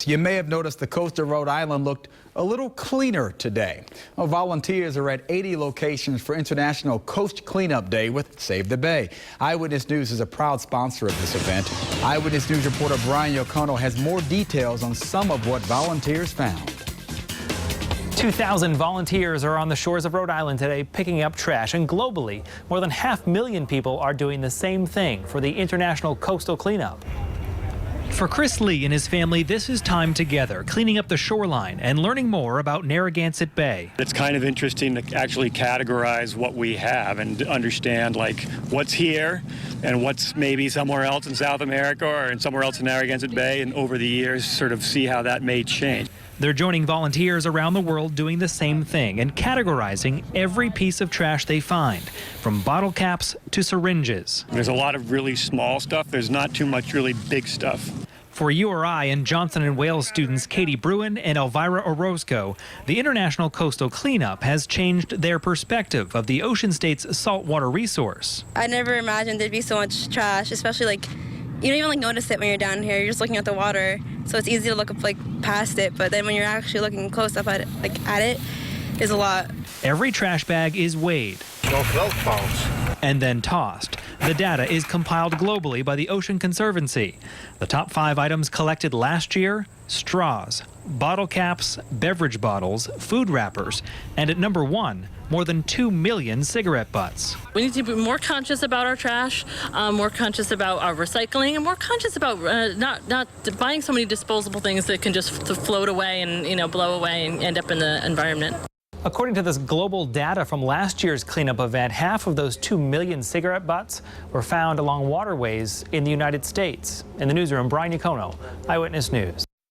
You may have noticed the coast of Rhode Island looked a little cleaner today. Well, volunteers are at 80 locations for International Coast Cleanup Day with Save the Bay. Eyewitness News is a proud sponsor of this event. Eyewitness News reporter Brian Yocono has more details on some of what volunteers found. 2,000 volunteers are on the shores of Rhode Island today picking up trash, and globally, more than 500,000 people are doing the same thing for the International Coastal Cleanup. For Chris Lee and his family, this is time together, cleaning up the shoreline and learning more about Narragansett Bay. It's kind of interesting to actually categorize what we have and understand like what's here and what's maybe somewhere else in South America or in somewhere else in Narragansett Bay, and over the years sort of see how that may change. They're joining volunteers around the world doing the same thing and categorizing every piece of trash they find, from bottle caps to syringes. There's a lot of really small stuff. There's not too much really big stuff. For URI and Johnson & Wales students Katie Bruin and Elvira Orozco, the International Coastal Cleanup has changed their perspective of the ocean state's saltwater resource. I never imagined there'd be so much trash, especially you don't even notice it when you're down here. You're just looking at the water, so it's easy to look up past it. But then when you're actually looking close up at it, is a lot. Every trash bag is weighed. No cell phones. And then tossed. The data is compiled globally by the Ocean Conservancy. The top 5 items collected last year: straws, bottle caps, beverage bottles, food wrappers, and at number 1, more than 2 million cigarette butts. We need to be more conscious about our trash, more conscious about our recycling, and more conscious about not buying so many disposable things that can just float away and blow away and end up in the environment. According to this global data from last year's cleanup event, half of those 2 million cigarette butts were found along waterways in the United States. In the newsroom, Brian Yocono, Eyewitness News.